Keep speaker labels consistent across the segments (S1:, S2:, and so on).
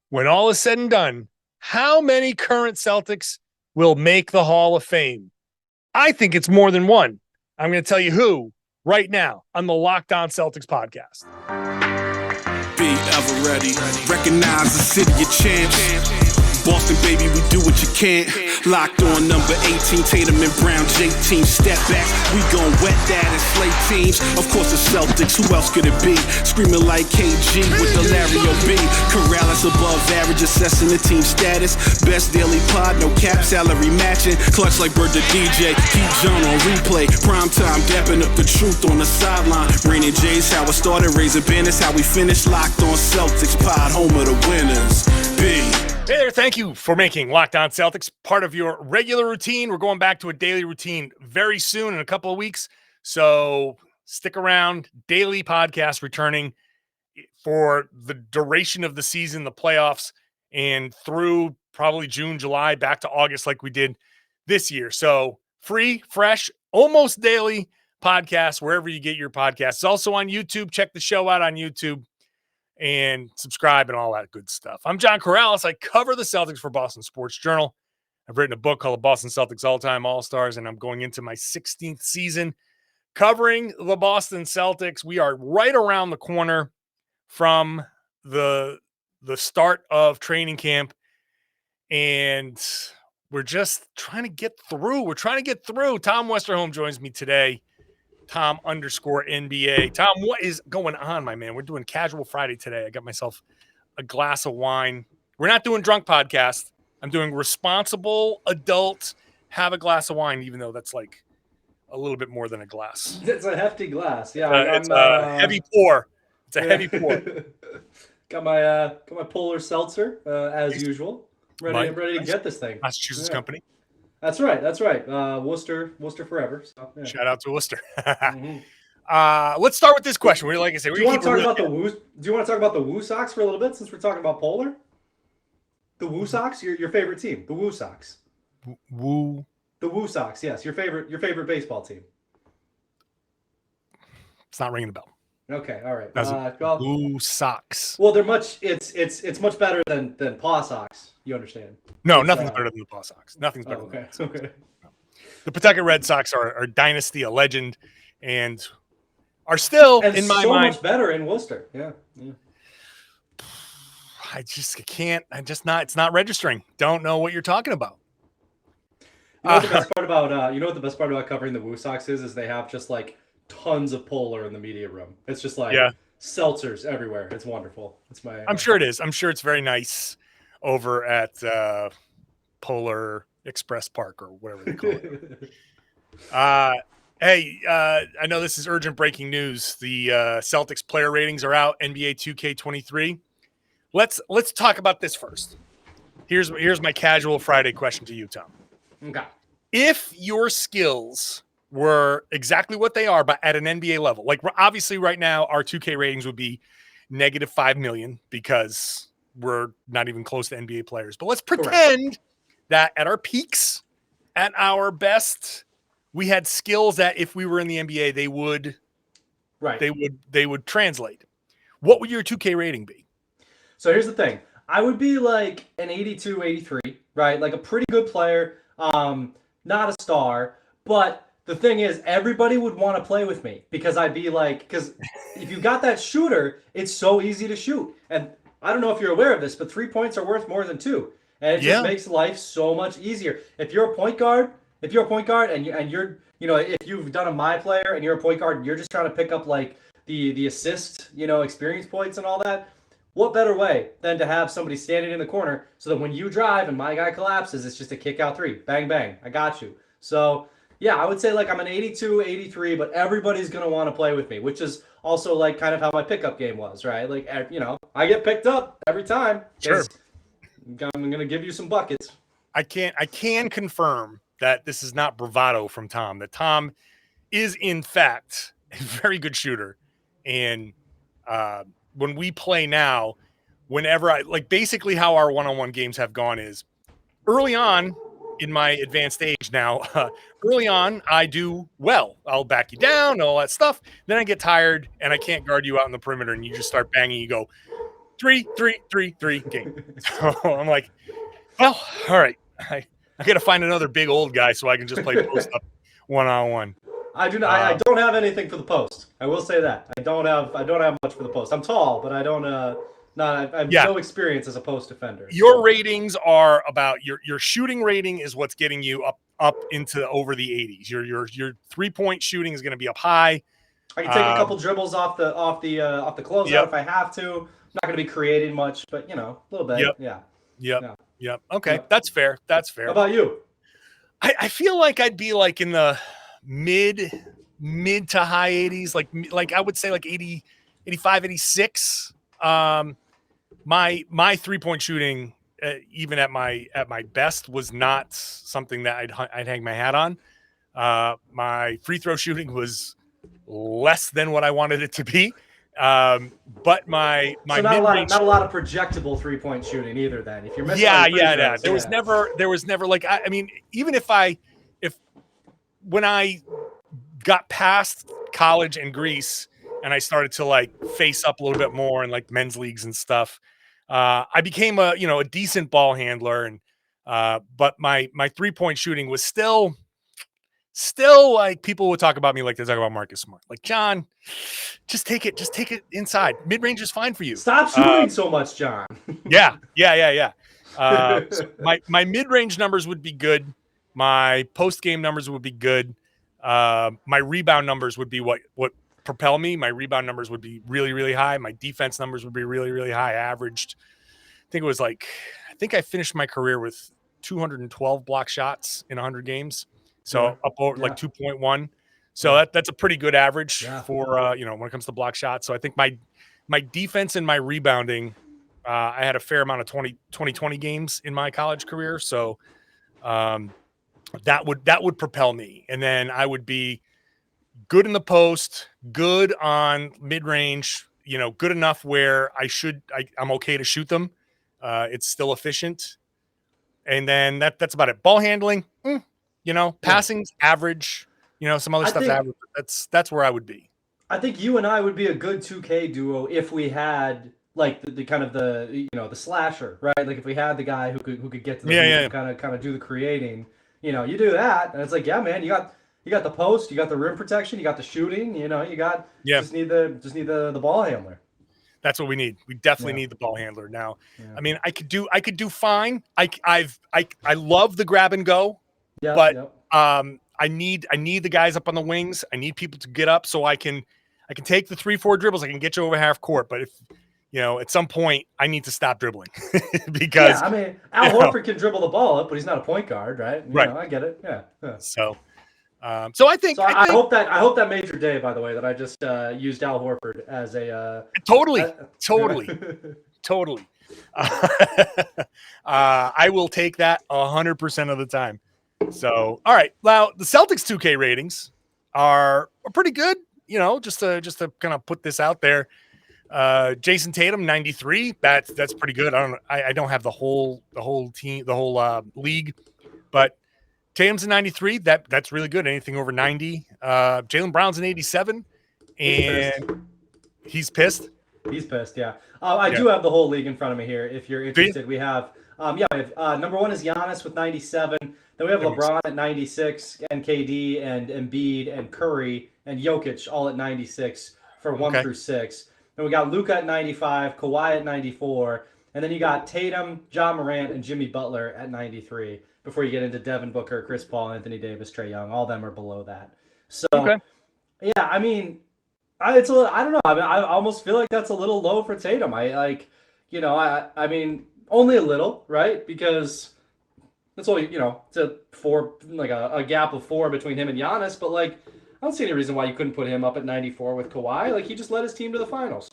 S1: when all is said and done, how many current Celtics will make the Hall of Fame? I think it's more than one. I'm going to tell you who right now on the Locked On Celtics podcast.
S2: Be ever ready. Recognize the city of champs. Boston, baby, we do what you can't. Locked on number 18, Tatum and Brown, J-team, step back. We gon' wet that and slay teams. Of course, the Celtics, who else could it be? Screaming like KG with the Larry O.B. Karalis above average, assessing the team status. Best daily pod, no cap, salary matching. Clutch like Bird the DJ, keep John on replay. Prime time, dapping up the truth on the sideline. Raining J's, how it started, raising banners, how we finished. Locked on Celtics, pod, home of the winners. B.
S1: Hey there, thank you for making Locked On Celtics part of your regular routine. We're going back to a daily routine very soon in a couple of weeks, so stick around. Daily podcast returning for the duration of the season, the playoffs, and through probably June, July, back to August like we did this year. So free, fresh, almost daily podcast wherever you get your podcasts. It's also on YouTube. Check the show out on YouTube and subscribe and all that good stuff. I'm John Karalis. I cover the Celtics for Boston Sports Journal. I've written a book called The Boston Celtics All-Time All-Stars, and I'm going into my 16th season covering the Boston Celtics. We are right around the corner from the start of training camp, and we're just trying to get through. Tom Westerholm joins me today. Tom_NBA. Tom, what is going on, my man? We're doing Casual Friday today. I got myself a glass of wine. We're not doing drunk podcast. I'm doing responsible adult, have a glass of wine, even though that's like a little bit more than a glass.
S3: It's a hefty glass. Yeah,
S1: it's a heavy pour. It's a heavy pour.
S3: Got my Polar Seltzer as usual. Ready to get this thing.
S1: Massachusetts company.
S3: That's right. Worcester forever. So, yeah.
S1: Shout out to Worcester. Let's start with this question. Like I said,
S3: do you want to talk about the Woo Sox for a little bit since we're talking about Polar? The Woo Sox, your favorite team, the Woo Sox.
S1: Woo.
S3: The Woo Sox, yes, your favorite baseball team.
S1: It's not ringing the bell.
S3: Okay, all right.
S1: Woo Sox.
S3: Well, they're much. It's much better than Paw Sox. You understand?
S1: No, nothing's better than the Paw Sox. Nothing's better.
S3: Okay.
S1: Than the Sox. The Pawtucket Red Sox are a dynasty, a legend, and are still in my mind
S3: much better in Worcester. Yeah.
S1: I just can't. It's not registering. Don't know what you're talking about.
S3: You know what the best part about covering the Woo Sox is they have just like tons of Polar in the media room. It's just like seltzers everywhere. It's wonderful. I'm
S1: sure it is. I'm sure it's very nice over at Polar Express Park or whatever they call it. Hey, I know this is urgent breaking news. The Celtics player ratings are out. NBA 2K23. Let's talk about this first. Here's my casual Friday question to you, Tom.
S3: Okay.
S1: If your skills were exactly what they are, but at an NBA level, like obviously right now, our 2K ratings would be -5 million because we're not even close to NBA players. But let's pretend that at our peaks, at our best, we had skills that if we were in the NBA, they would translate. What would your 2K rating be?
S3: So here's the thing. I would be like an 82, 83, right? Like a pretty good player, not a star. But the thing is, everybody would want to play with me because because if you got that shooter, it's so easy to shoot. And I don't know if you're aware of this, but 3 points are worth more than 2. And it just makes life so much easier. If you're a point guard and you're, if you've done a my player and you're a point guard and you're just trying to pick up like the assist, experience points and all that, what better way than to have somebody standing in the corner so that when you drive and my guy collapses, it's just a kick out 3. Bang, bang. I got you. So, yeah, I would say like I'm an 82, 83, but everybody's going to want to play with me, which is also like kind of how my pickup game was, right? Like, I get picked up every time.
S1: Sure.
S3: I'm going to give you some buckets.
S1: I can confirm that this is not bravado from Tom, that Tom is in fact a very good shooter. And when we play now, whenever basically how our one-on-one games have gone is early on in my advanced age now, early on, I do well. I'll back you down, all that stuff. Then I get tired and I can't guard you out in the perimeter and you just start banging. You go, three game. So I'm like, well, all right. I got to find another big old guy so I can just play post up 1-on-1.
S3: I do not. I don't have anything for the post. I will say that I don't have much for the post. I'm tall, but I don't. I have no experience as a post defender.
S1: Your ratings are about your shooting rating is what's getting you up into over the 80s. Your 3-point shooting is going to be up high.
S3: I can take a couple dribbles off the closeout if I have to. I'm not going to be creating much, but a little bit.
S1: Yep. Okay, that's fair. That's fair.
S3: How about you?
S1: I feel like I'd be like in the mid to high 80s, like I would say like 80, 85, 86. My 3-point shooting, even at my best, was not something that I'd hang my hat on. My free throw shooting was less than what I wanted it to be. But my
S3: so not a lot of projectable 3-point shooting either. Then if you're missing,
S1: there was never like I mean, even when I got past college and Greece and I started to like face up a little bit more in like men's leagues and stuff, I became a decent ball handler, and but my 3-point shooting was still like people would talk about me like they talk about Marcus Smart. Like, John, just take it inside. Mid-range is fine for you.
S3: Stop shooting so much, John.
S1: Yeah. So my mid-range numbers would be good. My post-game numbers would be good. My rebound numbers would be what propel me. My rebound numbers would be really, really high. My defense numbers would be really, really high. I averaged, I think I finished my career with 212 block shots in 100 games. So up over like 2.1. So that's a pretty good average for, when it comes to block shots. So I think my defense and my rebounding, I had a fair amount of 20 games in my college career. So that would propel me. And then I would be good in the post, good on mid-range, good enough where I'm okay to shoot them. It's still efficient. And then that's about it. Ball handling, passing's average, some other stuff's average. That's where I would be.
S3: I think you and I would be a good 2K duo if we had like the kind of the slasher, right? Like if we had the guy who could get to the hoop and kind of do the creating. You do that, and it's like, yeah, man, you got the post, you got the rim protection, you got the shooting, you got just need the ball handler.
S1: That's what we need. We definitely need the ball handler now. Yeah. I mean, I could do fine. I love the grab and go, but I need the guys up on the wings. I need people to get up so I can take the 3-4 dribbles. I can get you over half court, but if at some point I need to stop dribbling because
S3: I mean, Al Horford can dribble the ball up, but he's not a point guard, right?
S1: Right.
S3: I get it. Yeah.
S1: So I think
S3: I hope that made your day, by the way, that I just used Al Horford as a
S1: totally. I will take that 100% of the time. So, all right. Now the Celtics 2K ratings are pretty good. Just to kind of put this out there. Jayson Tatum 93. That's pretty good. I don't have the whole team, the whole league, but Tatum's a 93. That's really good. Anything over 90. Jaylen Brown's an 87, and he's pissed.
S3: He's pissed. Yeah. I do have the whole league in front of me here. If you're interested, we have number 1 is Giannis with 97. Then we have LeBron at 96, and KD and Embiid and Curry and Jokic all at 96 for 1 through 6. Then we got Luka at 95, Kawhi at 94, and then you got Tatum, John Morant, and Jimmy Butler at 93. Before you get into Devin Booker, Chris Paul, Anthony Davis, Trae Young, all of them are below that. So, yeah, I mean, it's a little, I don't know. I mean, I almost feel like that's a little low for Tatum. I mean, only a little, right? Because that's only, it's a gap of 4 between him and Giannis. But like, I don't see any reason why you couldn't put him up at 94 with Kawhi. Like, he just led his team to the finals.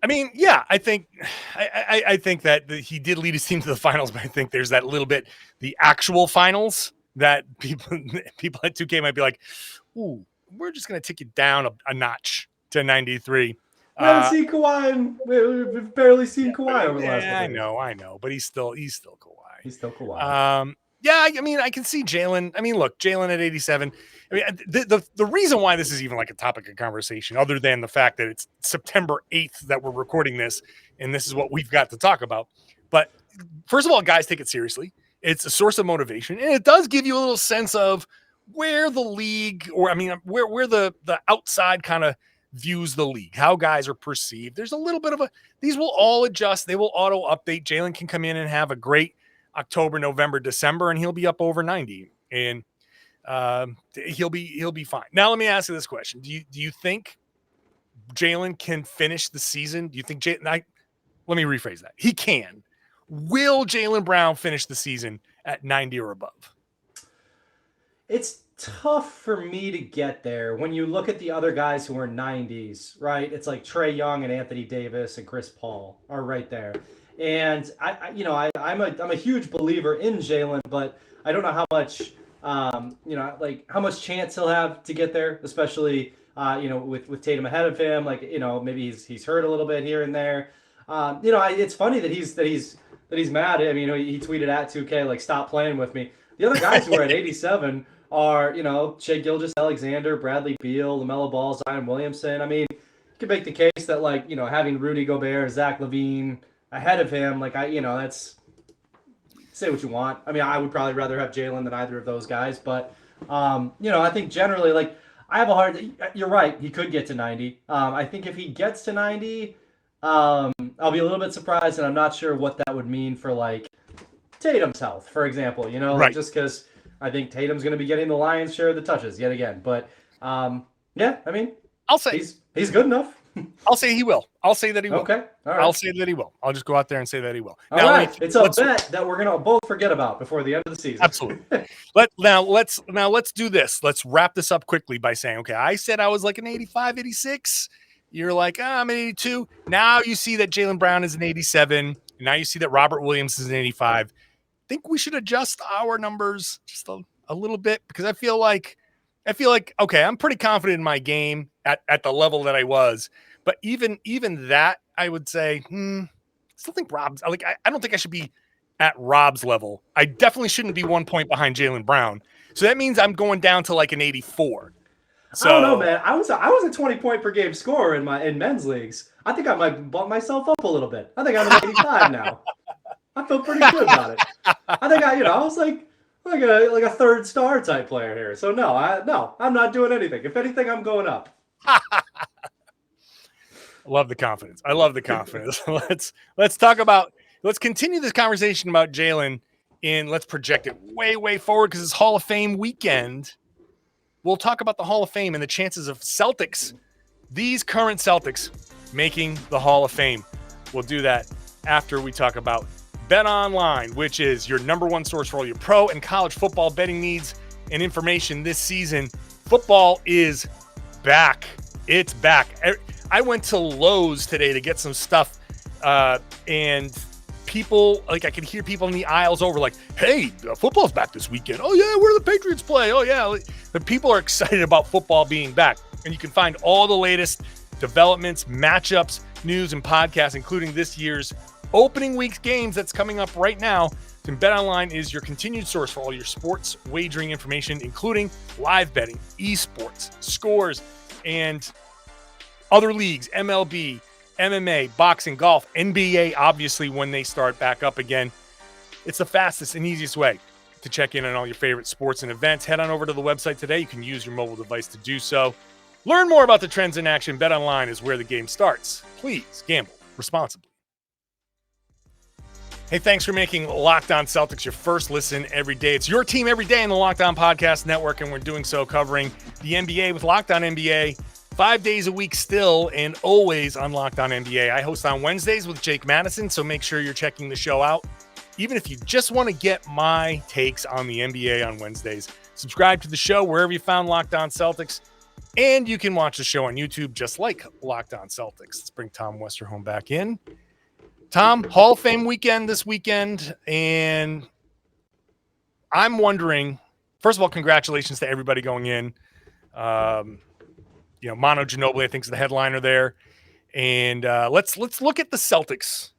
S1: I mean, yeah, I think that he did lead his team to the finals, but I think there's that little bit, the actual finals, that people at 2K might be like, ooh, we're just going to take it down a notch to 93.
S3: We haven't seen Kawhi. We've barely seen Kawhi over the last couple
S1: I know, but he's still Kawhi.
S3: He's still Kawhi.
S1: Yeah, I mean, I can see Jaylen. I mean, look, Jaylen at 87. I mean, the reason why this is even like a topic of conversation, other than the fact that it's September 8th that we're recording this, and this is what we've got to talk about. But first of all, guys, take it seriously. It's a source of motivation, and it does give you a little sense of where the league, or I mean, where the outside kind of views the league, how guys are perceived. There's a little bit of these will all adjust. They will auto update. Jaylen can come in and have a great October, November, December, and he'll be up over 90, and he'll be fine. Now, let me ask you this question: Do you think Jaylen can finish the season? Do you think let me rephrase that. He can. Will Jaylen Brown finish the season at 90 or above?
S3: It's tough for me to get there when you look at the other guys who are 90s, right? It's like Trae Young and Anthony Davis and Chris Paul are right there. And I'm a huge believer in Jaylen, but I don't know how much how much chance he'll have to get there, especially with Tatum ahead of him. Like, maybe he's hurt a little bit here and there. It's funny that he's mad. I mean, he tweeted at 2K like, stop playing with me. The other guys who are at 87 are, Shai Gilgeous-Alexander, Bradley Beal, LaMelo Ball, Zion Williamson. I mean, you could make the case that, like, having Rudy Gobert, Zach LaVine ahead of him, like, that's, say what you want. I mean, I would probably rather have Jaylen than either of those guys, but, I think generally, like, I have you're right, he could get to 90. I think if he gets to 90, I'll be a little bit surprised, and I'm not sure what that would mean for, like, Tatum's health, for example,
S1: right.
S3: Just because I think Tatum's going to be getting the lion's share of the touches yet again. But, yeah, I mean,
S1: I'll say
S3: he's good enough.
S1: I'll say he will. I'll say that he will.
S3: Okay. All right.
S1: I'll say that he will. I'll just go out there and say that he will.
S3: All right. It's a bet that we're going to both forget about before the end of the season.
S1: Absolutely. Let's do this. Let's wrap this up quickly by saying, okay, I said I was like an 85, 86. You're like, I'm an 82. Now you see that Jaylen Brown is an 87. Now you see that Robert Williams is an 85. I think we should adjust our numbers just a little bit, because I feel like, okay, I'm pretty confident in my game at the level that I was, but even that, I would say, still think Rob's, I don't think I should be at Rob's level. I definitely shouldn't be 1 point behind Jaylen Brown. So that means I'm going down to like an 84. So,
S3: I don't know, man. I was a 20-point per game scorer in men's leagues. I think I might bump myself up a little bit. I think I'm an 85 now. I feel pretty good about it. I think I was like a third star type player here. So no, I'm not doing anything. If anything, I'm going up.
S1: I love the confidence. Let's continue this conversation about Jaylen, and let's project it way, way forward, because it's Hall of Fame weekend. We'll talk about the Hall of Fame and the chances of these current Celtics, making the Hall of Fame. We'll do that after we talk about BetOnline, which is your number one source for all your pro and college football betting needs and information this season. Football is back. It's back. I went to Lowe's today to get some stuff, and people, like, I could hear people in the aisles over, like, hey, football's back this weekend. Oh, yeah, where do the Patriots play? Oh, yeah. The people are excited about football being back. And you can find all the latest developments, matchups, news, and podcasts, including this year's opening week's games that's coming up right now. And BetOnline is your continued source for all your sports wagering information, including live betting, esports, scores, and other leagues, MLB, MMA, boxing, golf, NBA, obviously, when they start back up again. It's the fastest and easiest way to check in on all your favorite sports and events. Head on over to the website today. You can use your mobile device to do so. Learn more about the trends in action. BetOnline is where the game starts. Please gamble responsibly. Hey, thanks for making Locked On Celtics your first listen every day. It's your team every day in the Locked On Podcast Network, and we're doing so covering the NBA with Locked On NBA 5 days a week still, and always on Locked On NBA. I host on Wednesdays with Jake Madison, so make sure you're checking the show out. Even if you just want to get my takes on the NBA on Wednesdays, subscribe to the show wherever you found Locked On Celtics, and you can watch the show on YouTube just like Locked On Celtics. Let's bring Tom Westerholm back in. Tom, Hall of Fame weekend this weekend, and I'm wondering, first of all, congratulations to everybody going in. Manu Ginobili, I think, is the headliner there. And let's look at the Celtics.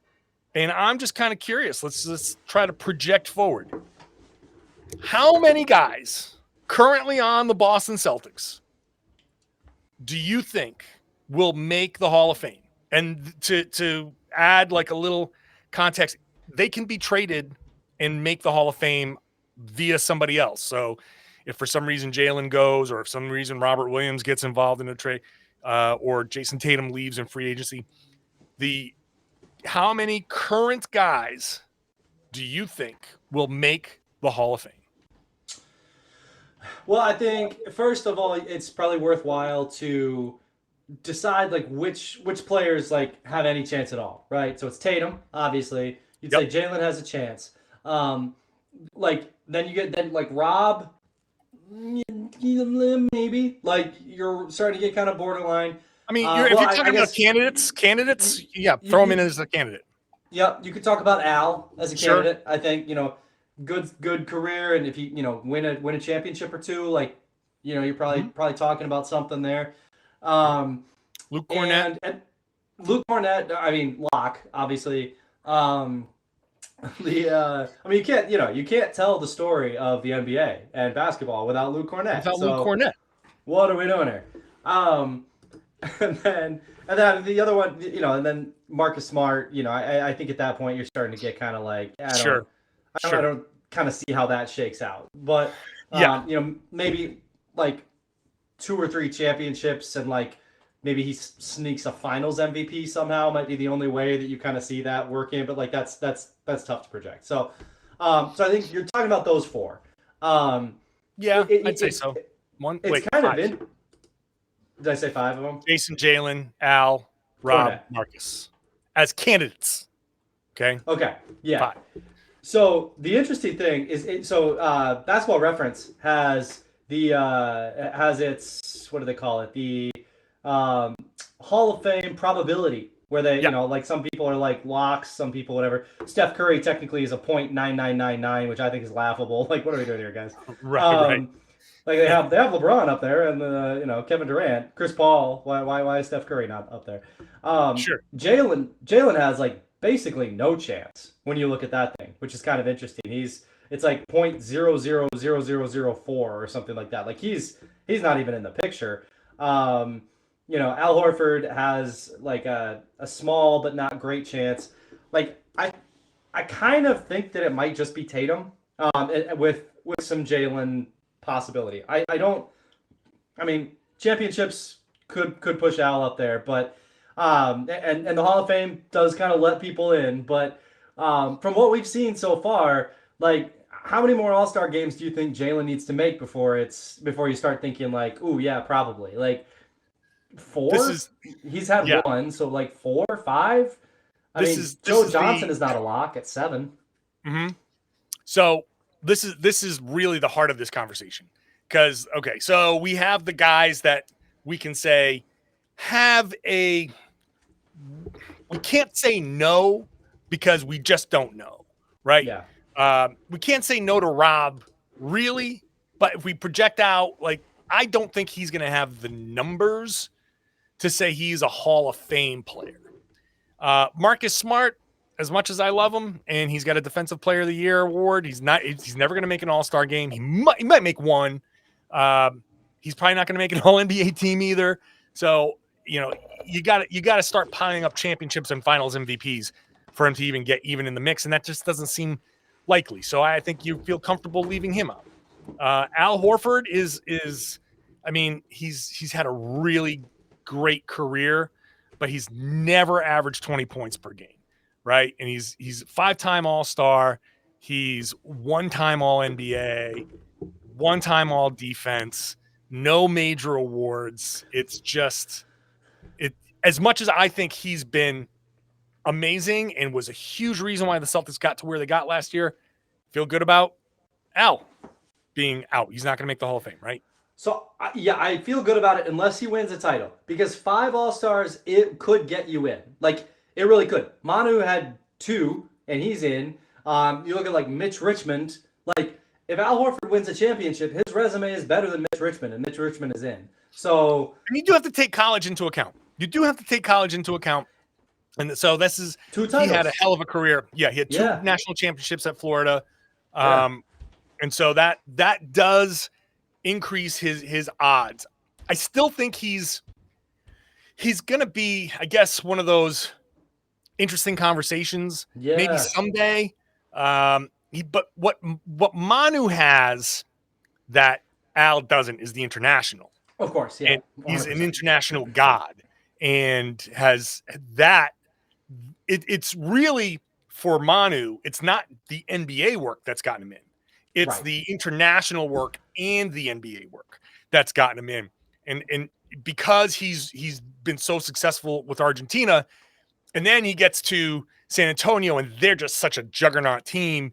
S1: And I'm just kind of curious. Let's try to project forward. How many guys currently on the Boston Celtics do you think will make the Hall of Fame? And to add like a little context, they can be traded and make the Hall of Fame via somebody else. So if for some reason Jaylen goes, or if some reason Robert Williams gets involved in a trade, or Jayson Tatum leaves in free agency, how many current guys do you think will make the Hall of Fame?
S3: Well, I think first of all, it's probably worthwhile to decide like which players like have any chance at all, right? So it's Tatum, obviously. You'd say Jaylen has a chance. Like then you get like Rob, maybe. Like you're starting to get kind of borderline.
S1: I mean, if you're talking about candidates, yeah, throw him in as a candidate.
S3: Yeah, you could talk about Al as a candidate. I think good career, and if you win a championship or two, like you're probably talking about something there.
S1: Luke Cornett.
S3: And Luke Cornett, I mean, lock, obviously. I mean, you can't tell the story of the NBA and basketball without Luke Cornett.
S1: Luke Cornett.
S3: What are we doing here? And then the other one, and then Marcus Smart, I think at that point you're starting to get kind of like, I don't kind of see how that shakes out. But, maybe like 2 or 3 championships and like maybe he sneaks a finals MVP somehow might be the only way that you kind of see that working. But like that's tough to project. So I think you're talking about those 4.
S1: I'd say so.
S3: It's kind of in. Did I say 5 of them?
S1: Jason, Jaylen, Al, Rob,
S3: Cornett.
S1: Marcus as candidates. Okay.
S3: Yeah.
S1: 5.
S3: So the interesting thing is, Basketball Reference has its, what do they call it? The Hall of Fame probability, where they, like some people are like locks, some people whatever. Steph Curry technically is a .9999, which I think is laughable. Like, what are we doing here, guys?
S1: Right.
S3: Like they have LeBron up there, and Kevin Durant, Chris Paul. Why is Steph Curry not up there?
S1: Sure.
S3: Jaylen has like basically no chance when you look at that thing, which is kind of interesting. It's like .000004 or something like that. Like he's not even in the picture. Al Horford has like a small but not great chance. Like I kind of think that it might just be Tatum with some Jaylen possibility. I mean, championships could push Al up there, but and the Hall of Fame does kind of let people in, but from what we've seen so far, like how many more All-Star games do you think Jaylen needs to make before you start thinking like, ooh, yeah, probably like 4? He's had 1, so like 4, 5. Joe Johnson is not a lock at 7.
S1: Mm-hmm. So this is really the heart of this conversation, because so we have the guys that we can say we can't say no because we just don't know, right?
S3: Yeah.
S1: We can't say no to Rob, really, but if we project out, like, I don't think he's going to have the numbers to say he's a Hall of Fame player. Marcus Smart, as much as I love him, and he's got a Defensive Player of the Year award, he's never going to make an All-Star game. He might make one. He's probably not going to make an All-NBA team either. So, you got to start piling up championships and Finals MVPs for him to even get in the mix, and that just doesn't seem likely. So I think you feel comfortable leaving him out. Al Horford is I mean, he's had a really great career, but he's never averaged 20 points per game, right? And he's 5-time All-Star. He's 1-time All-NBA, 1-time All-Defense, no major awards. It's just as much as I think he's been amazing and was a huge reason why the Celtics got to where they got last year, feel good about Al being out. He's not going to make the Hall of Fame, right?
S3: So, I feel good about it unless he wins a title, because 5 All-Stars, it could get you in. Like, it really could. Manu had 2, and he's in. You look at, like, Mitch Richmond. Like, if Al Horford wins a championship, his resume is better than Mitch Richmond, and Mitch Richmond is in. So,
S1: and you do have to take college into account. And so this is
S3: 2 titles.
S1: He had a hell of a career. Yeah, he had 2 national championships at Florida. And so that does increase his odds. I still think he's going to be, I guess, one of those interesting conversations maybe
S3: Yeah,
S1: someday. But what Manu has that Al doesn't is the international.
S3: of course. Yeah,
S1: And he's an
S3: 100%.
S1: international god and has that. It's really for Manu, it's not the NBA work that's gotten him in. It's
S3: Right.
S1: the international work and the NBA work that's gotten him in. And because he's been so successful with Argentina, and then he gets to San Antonio and they're just such a juggernaut team,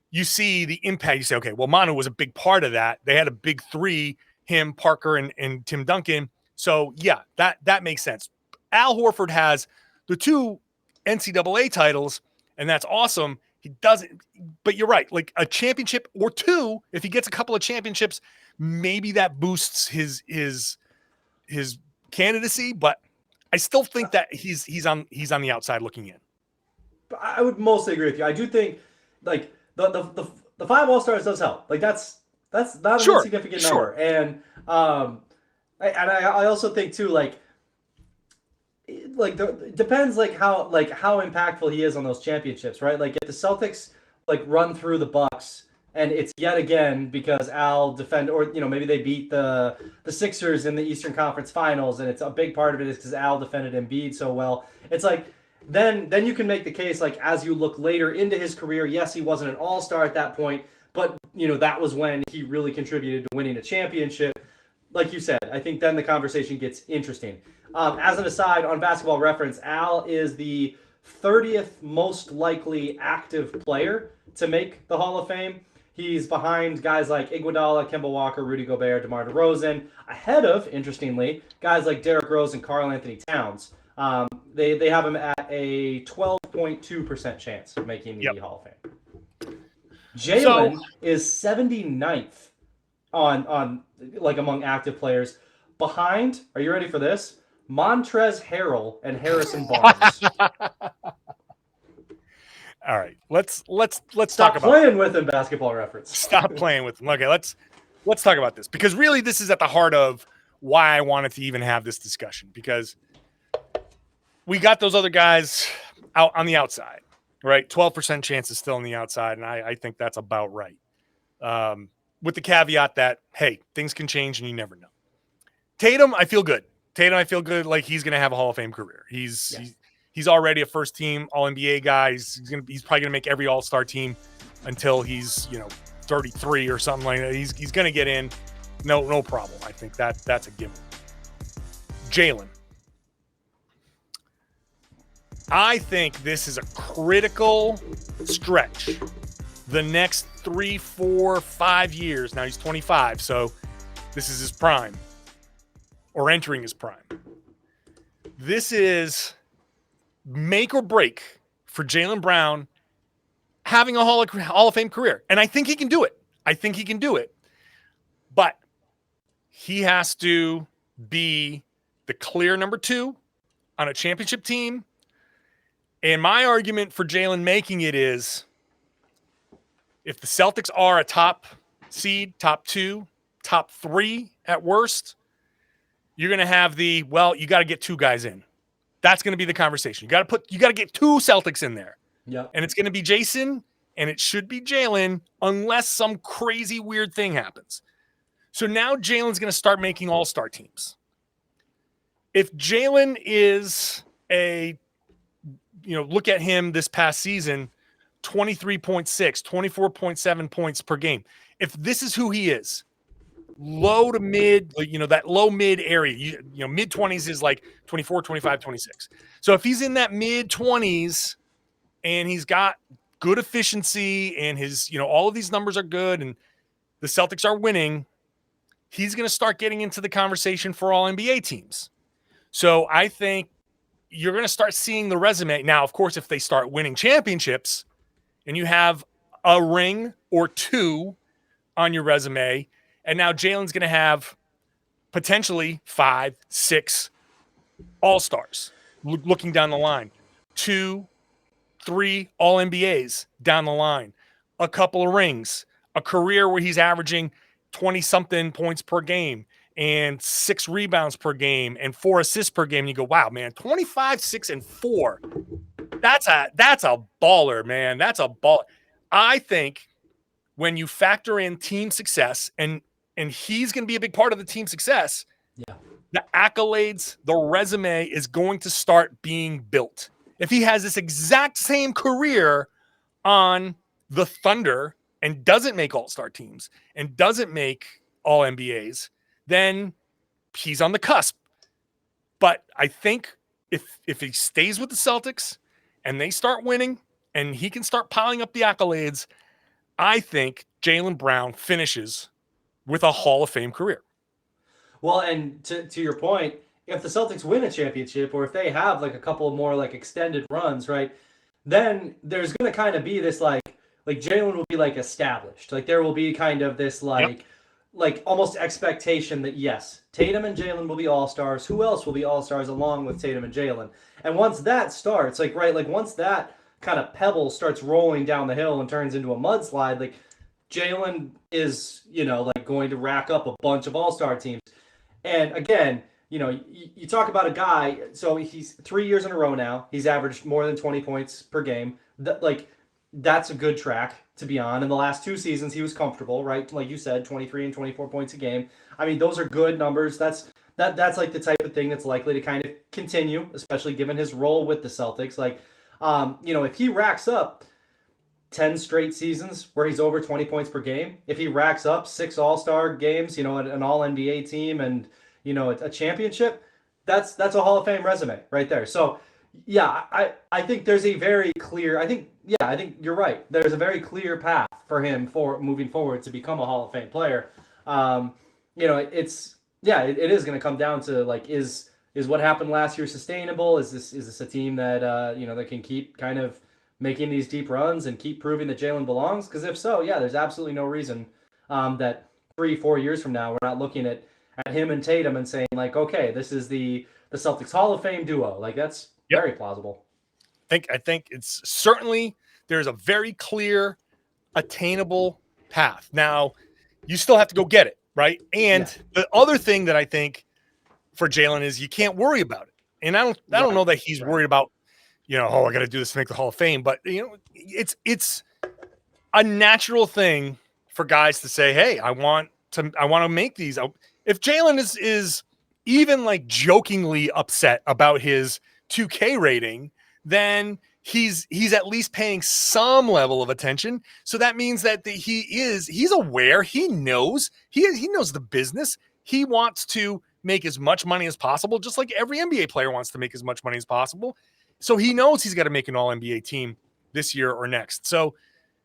S1: you see the impact. You say, okay, well, Manu was a big part of that. They had a big three, him, Parker, and Tim Duncan. So yeah, that makes sense. Al Horford has the 2 NCAA titles, and that's awesome. He doesn't, but you're right. Like a championship or 2, if he gets a couple of championships, maybe that boosts his candidacy. But I still think that he's on the outside looking in.
S3: I would mostly agree with you. I do think like the 5 All-Stars does help. Like that's not an insignificant number. And I also think too like depends how impactful he is on those championships, right? Like if the Celtics like run through the Bucks and it's yet again because Al defend, or maybe they beat the Sixers in the Eastern Conference Finals, and it's a big part of it is because Al defended Embiid so well. It's like then you can make the case like as you look later into his career, yes, he wasn't an All-Star at that point, but that was when he really contributed to winning a championship. Like you said, I think then the conversation gets interesting. As an aside, on Basketball Reference, Al is the 30th most likely active player to make the Hall of Fame. He's behind guys like Iguodala, Kemba Walker, Rudy Gobert, DeMar DeRozan, ahead of, interestingly, guys like Derrick Rose and Karl Anthony Towns. They have him at a 12.2% chance of making the Hall of Fame. Jaylen is 79th on among active players. Behind, are you ready for this? Montrezl Harrell and Harrison Barnes.
S1: All right, let's
S3: Stop
S1: talk about
S3: playing with him. Basketball Reference.
S1: Stop playing with him. Okay, let's talk about this, because really this is at the heart of why I wanted to even have this discussion, because we got those other guys out on the outside, right? 12% chance is still on the outside, and I think that's about right. With the caveat that, hey, things can change and you never know. Tatum, I feel good. Like he's going to have a Hall of Fame career. He's already a first team All NBA guy. He's probably going to make every All-Star team until he's 33 or something like that. He's going to get in, no problem. I think that's a given. Jaylen, I think this is a critical stretch. The next 3, 4, 5 years. Now he's 25, so this is his prime, or entering his prime. This is make or break for Jaylen Brown having a Hall of Fame career. And I think he can do it. But he has to be the clear number 2 on a championship team. And my argument for Jaylen making it is, if the Celtics are a top seed, top 2, top 3 at worst, you're going to have you got to get 2 guys in. That's going to be the conversation. You got to get 2 Celtics in there.
S3: Yeah.
S1: And it's going to be Jayson and it should be Jaylen, unless some crazy weird thing happens. So now Jaylen's going to start making all-star teams. If Jaylen is look at him this past season, 23.6, 24.7 points per game. If this is who he is, low to mid, that low mid area, mid 20s is like 24, 25, 26. So if he's in that mid 20s and he's got good efficiency and his, all of these numbers are good and the Celtics are winning, he's going to start getting into the conversation for all NBA teams. So I think you're going to start seeing the resume. Now, of course, if they start winning championships and you have a ring or 2 on your resume, and now Jaylen's going to have potentially 5, 6 all-stars looking down the line, 2, 3 all-NBAs down the line, a couple of rings, a career where he's averaging 20-something points per game and 6 rebounds per game and 4 assists per game. And you go, wow, man, 25, 6, and 4. That's a baller, man. That's a ball. I think when you factor in team success, and he's going to be a big part of the team success, the accolades, the resume is going to start being built. If he has this exact same career on the Thunder and doesn't make all-star teams and doesn't make all NBAs, then he's on the cusp. But I think if he stays with the Celtics and they start winning and he can start piling up the accolades, I think Jaylen Brown finishes with a Hall of Fame career.
S3: Well, and to your point, if the Celtics win a championship, or if they have like a couple more like extended runs, right, then there's going to kind of be this like Jaylen will be like established. Like there will be kind of this like almost expectation that yes, Tatum and Jaylen will be all-stars. Who else will be all-stars along with Tatum and Jaylen? And once that starts, like once that kind of pebble starts rolling down the hill and turns into a mudslide, like Jaylen is, like going to rack up a bunch of all-star teams. And again, you talk about a guy, so he's 3 years in a row now. He's averaged more than 20 points per game. That's a good track to be on. In the last 2 seasons, he was comfortable, right? Like you said, 23 and 24 points a game. I mean, those are good numbers. That's like the type of thing that's likely to kind of continue, especially given his role with the Celtics. Like, if he racks up 10 straight seasons where he's over 20 points per game, if he racks up 6 all-star games, an all-NBA team and, a championship, that's a Hall of Fame resume right there. So, yeah, I think there's a very clear, I think you're right. There's a very clear path for him for moving forward to become a Hall of Fame player. It is going to come down to like, is what happened last year sustainable? Is this a team that, that can keep kind of making these deep runs and keep proving that Jaylen belongs? Because if so, yeah, there's absolutely no reason that 3-4 years from now we're not looking at him and Tatum and saying like, okay, this is the Celtics Hall of Fame duo. Like that's very plausible.
S1: I think it's certainly there's a very clear, attainable path. Now, you still have to go get it, right? And the other thing that I think for Jaylen is you can't worry about it. And I don't know that he's worried about, I got to do this to make the Hall of Fame. But it's a natural thing for guys to say, hey, I want to make these. If Jaylen is even like jokingly upset about his 2K rating, then he's at least paying some level of attention. So that means that he's aware, he knows the business. He wants to make as much money as possible, just like every NBA player wants to make as much money as possible. So he knows he's got to make an all NBA team this year or next. So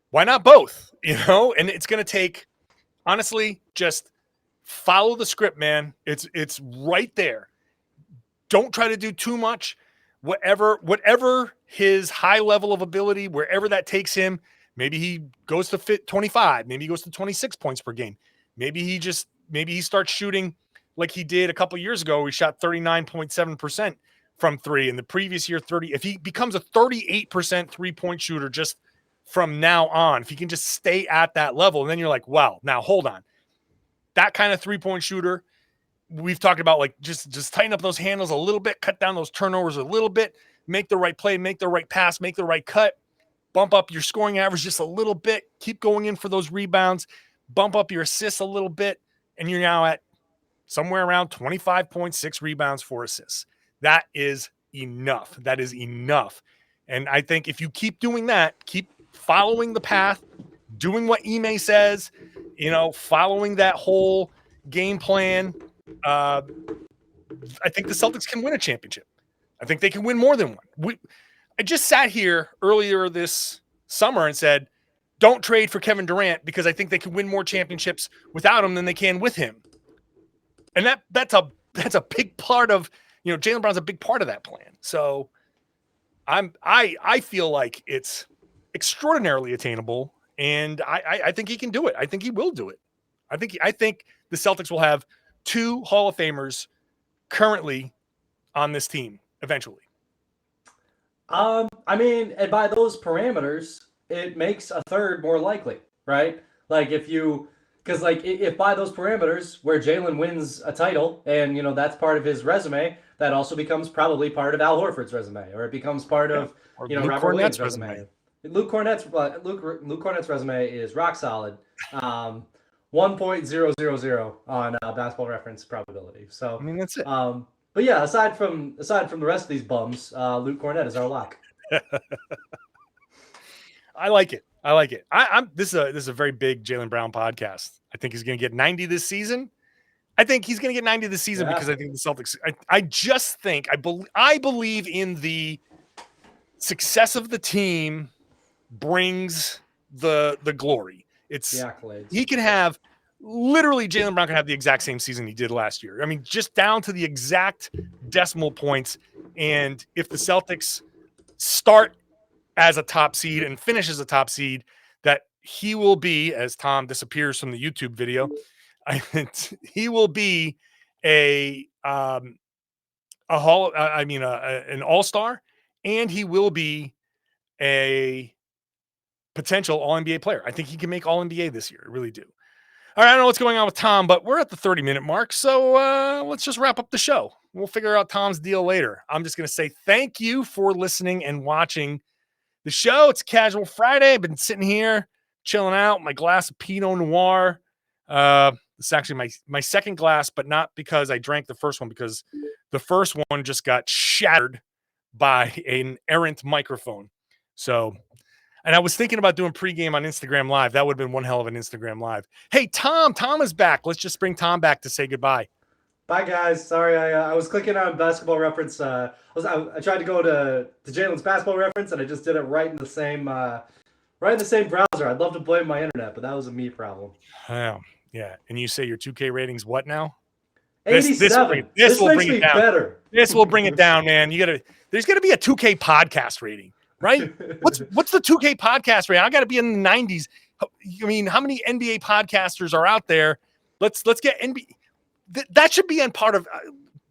S1: why not both? And it's going to take, honestly, just follow the script, man. It's right there. Don't try to do too much. Whatever his high level of ability, wherever that takes him, maybe he goes to 25, maybe he goes to 26 points per game. Maybe he starts shooting like he did a couple years ago. He shot 39.7% from 3, and the previous year 30. If he becomes a 38% 3-point shooter just from now on, if he can just stay at that level, and then you're like, wow, now hold on. That kind of 3-point shooter, we've talked about like just tighten up those handles a little bit, cut down those turnovers a little bit, make the right play, make the right pass, make the right cut, bump up your scoring average just a little bit, keep going in for those rebounds, bump up your assists a little bit, and you're now at somewhere around 25.6 rebounds, 4 assists. That is enough. That is enough. And I think if you keep doing that, keep following the path, doing what Ime says, following that whole game plan, I think the Celtics can win a championship. I think they can win more than one. I just sat here earlier this summer and said, don't trade for Kevin Durant because I think they can win more championships without him than they can with him. And that's a big part of, Jaylen Brown's a big part of that plan. So I feel like it's extraordinarily attainable, and I think he can do it. I think he will do it. I think the Celtics will have 2 Hall of Famers currently on this team eventually.
S3: And by those parameters, it makes a third more likely, right? Like because like if by those parameters where Jaylen wins a title and that's part of his resume, that also becomes probably part of Al Horford's resume, or it becomes part of
S1: Or
S3: Robert
S1: Luke
S3: Williams'
S1: Cornett's resume.
S3: Luke Cornett's resume is rock solid. 1.000 on Basketball Reference probability. So
S1: I mean, that's it.
S3: But yeah, aside from the rest of these bums, Luke Cornett is our lock.
S1: I like it. This is a very big Jaylen Brown podcast. I think he's going to get 90 this season. Because I think the Celtics. I believe in the success of the team brings the glory. It's
S3: the accolades.
S1: He can have literally Jaylen Brown can have the exact same season he did last year. I mean, just down to the exact decimal points. And if the Celtics start as a top seed and finish as a top seed, that he will be, as Tom disappears from the YouTube video, he will be an all-star, and he will be a potential All-NBA player. I think he can make All-NBA this year. I really do. All right, I don't know what's going on with Tom, but we're at the 30-minute mark, so let's just wrap up the show. We'll figure out Tom's deal later. I'm just going to say thank you for listening and watching the show. It's Casual Friday. I've been sitting here, chilling out, my glass of Pinot Noir. It's actually my second glass, but not because I drank the first one, because the first one just got shattered by an errant microphone. So... And I was thinking about doing pregame on Instagram Live. That would have been one hell of an Instagram Live. Hey, Tom is back. Let's just bring Tom back to say goodbye.
S3: Bye, guys. Sorry, I was clicking on Basketball Reference. I tried to go to Jaylen's Basketball Reference, and I just did it right in the same browser. I'd love to blame my internet, but that was a me problem.
S1: Oh, yeah. And you say your 2K rating's what now?
S3: 87. This
S1: will
S3: makes
S1: bring
S3: me
S1: it down.
S3: better.
S1: This will bring it down, man. There's gonna be a 2K podcast rating. Right? What's the 2K podcast rating? I got to be in the 90s. I mean, how many NBA podcasters are out there? Let's get NBA. That should be in part of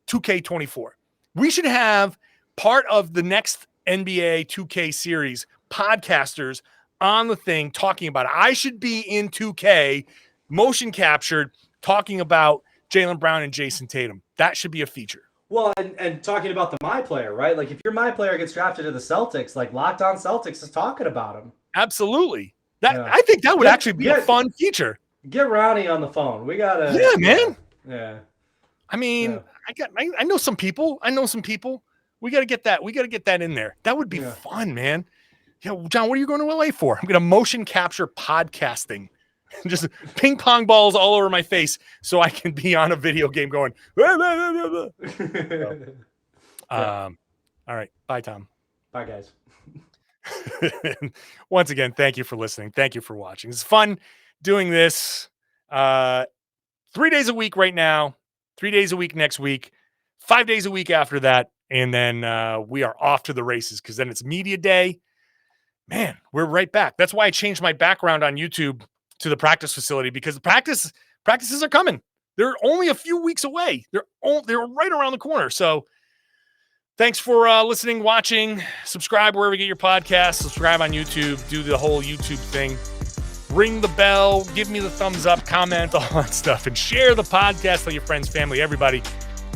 S1: 2K24. We should have part of the next NBA 2K series podcasters on the thing talking about it. I should be in 2K motion captured talking about Jaylen Brown and Jayson Tatum. That should be a feature.
S3: Well, and talking about the My Player, right? Like if your My Player gets drafted to the Celtics, like Locked On Celtics is talking about him.
S1: Absolutely. I think that would actually be a fun feature.
S3: Get Ronnie on the phone. We gotta.
S1: Yeah, man.
S3: Yeah.
S1: I mean, I know some people. We gotta get that. We gotta get that in there. That would be fun, man. Yeah, John, what are you going to LA for? I'm gonna motion capture podcasting. Just ping pong balls all over my face so I can be on a video game going. All right. Bye, Tom.
S3: Bye, guys.
S1: Once again, thank you for listening. Thank you for watching. It's fun doing this 3 days a week right now, 3 days a week next week, 5 days a week after that. And then we are off to the races because then it's media day. Man, we're right back. That's why I changed my background on YouTube to the practice facility, because the practices are coming. They're only a few weeks away. They're right around the corner. So thanks for listening, watching, subscribe wherever you get your podcasts, subscribe on YouTube, do the whole YouTube thing, ring the bell, give me the thumbs up, comment, all that stuff, and share the podcast with your friends, family, everybody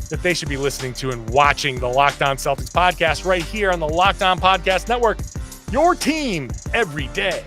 S1: that they should be listening to and watching the Locked On Celtics podcast right here on the Locked On Podcast Network. Your team every day.